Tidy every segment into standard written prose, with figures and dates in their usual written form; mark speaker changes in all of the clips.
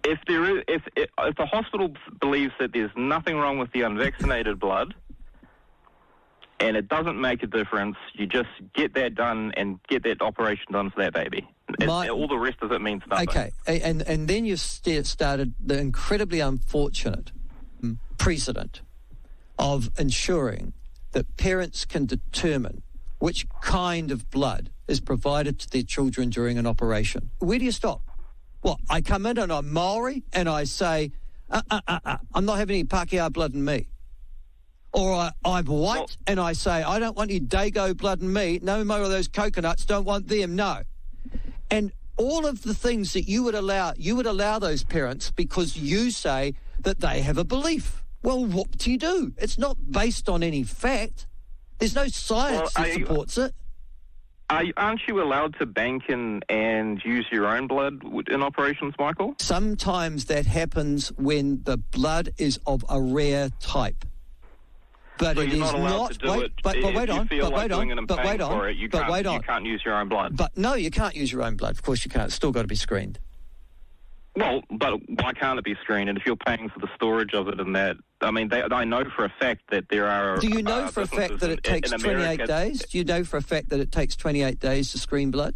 Speaker 1: If the hospital believes that there's nothing wrong with the unvaccinated blood, and it doesn't make a difference, you just get that done and get that operation done for that baby. All the rest of it means nothing.
Speaker 2: Okay, and then you've started the incredibly unfortunate precedent of ensuring that parents can determine which kind of blood is provided to their children during an operation. Where do you stop? What, I come in and I'm Maori and I say, I'm not having any Pākehā blood in me. Or I'm white and I say, I don't want any Dago blood in me. No more of those coconuts, don't want them, no. And all of the things that you would allow those parents because you say that they have a belief. Well, what do you do? It's not based on any fact. There's no science that supports it.
Speaker 1: Aren't you allowed to bank and use your own blood in operations, Michael?
Speaker 2: Sometimes that happens when the blood is of a rare type. But
Speaker 1: so
Speaker 2: it
Speaker 1: you're
Speaker 2: is
Speaker 1: not allowed to do it. But wait on. You can't use your own blood.
Speaker 2: But no, you can't use your own blood. Of course you can't. It's still got to be screened.
Speaker 1: Well, but why can't it be screened? And if you're paying for the storage of it and that, I mean, I know for a fact that there are...
Speaker 2: Do you know for a fact that it takes 28 days? Do you know for a fact that it takes 28 days to screen blood?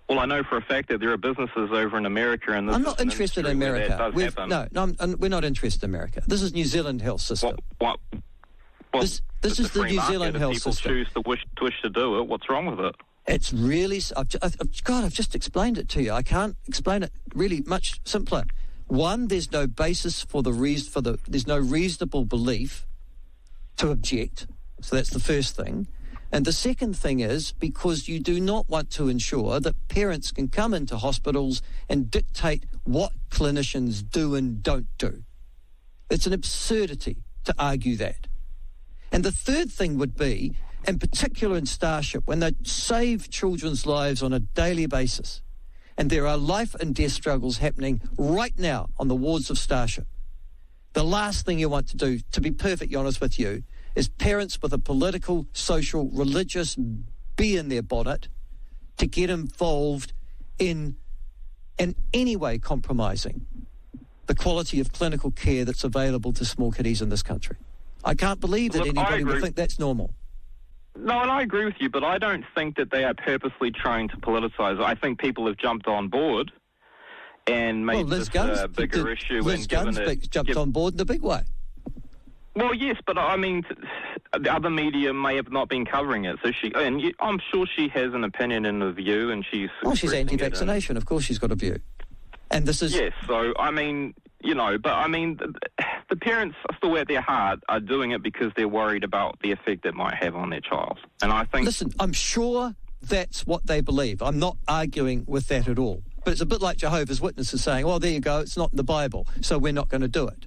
Speaker 1: Well, I know for a fact that there are businesses over in America... and
Speaker 2: I'm not interested in America. We're not interested in America. This is New Zealand health system.
Speaker 1: Well,
Speaker 2: this is the New Zealand health system.
Speaker 1: If people choose to wish to do it, what's wrong with it?
Speaker 2: It's really... I've just explained it to you. I can't explain it really much simpler. One, there's no basis there's no reasonable belief to object. So that's the first thing. And the second thing is because you do not want to ensure that parents can come into hospitals and dictate what clinicians do and don't do. It's an absurdity to argue that. And the third thing would be, in particular in Starship, when they save children's lives on a daily basis, and there are life and death struggles happening right now on the wards of Starship, the last thing you want to do, to be perfectly honest with you, is parents with a political, social, religious bee in their bonnet to get involved in any way compromising the quality of clinical care that's available to small kiddies in this country. I can't believe that anybody would think that's normal.
Speaker 1: No, and I agree with you, but I don't think that they are purposely trying to politicize it. I think people have jumped on board and made this a bigger issue.
Speaker 2: Liz Gunn's jumped on board in a big way.
Speaker 1: Well, yes, but I mean, the other media may have not been covering it. So I'm sure she has an opinion and a view, and she's
Speaker 2: anti-vaccination. Of course, she's got a view. And this is
Speaker 1: So I mean, but I mean, the parents still at their heart are doing it because they're worried about the effect it might have on their child. And I think...
Speaker 2: Listen, I'm sure that's what they believe. I'm not arguing with that at all. But it's a bit like Jehovah's Witnesses saying, well, there you go, it's not in the Bible, so we're not going to do it.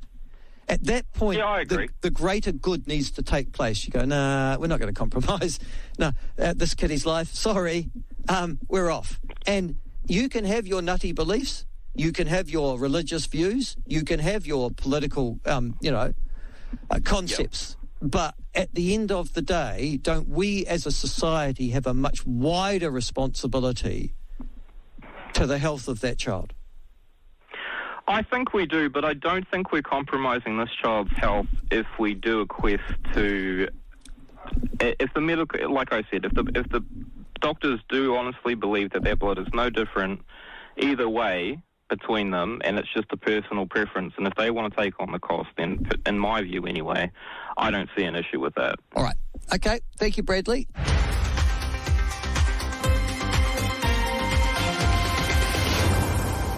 Speaker 2: At that point, the greater good needs to take place. You go, nah, we're not going to compromise. No, this kiddie's life, sorry, we're off. And you can have your nutty beliefs. You can have your religious views. You can have your political, concepts. Yep. But at the end of the day, don't we as a society have a much wider responsibility to the health of that child?
Speaker 1: I think we do, but I don't think we're compromising this child's health if we do a quest to... If the medical... Like I said, if the doctors do honestly believe that their blood is no different either way between them, and it's just a personal preference, and if they want to take on the cost, then, in my view anyway, I don't see an issue with that.
Speaker 2: All right. Okay. Thank you, Bradley.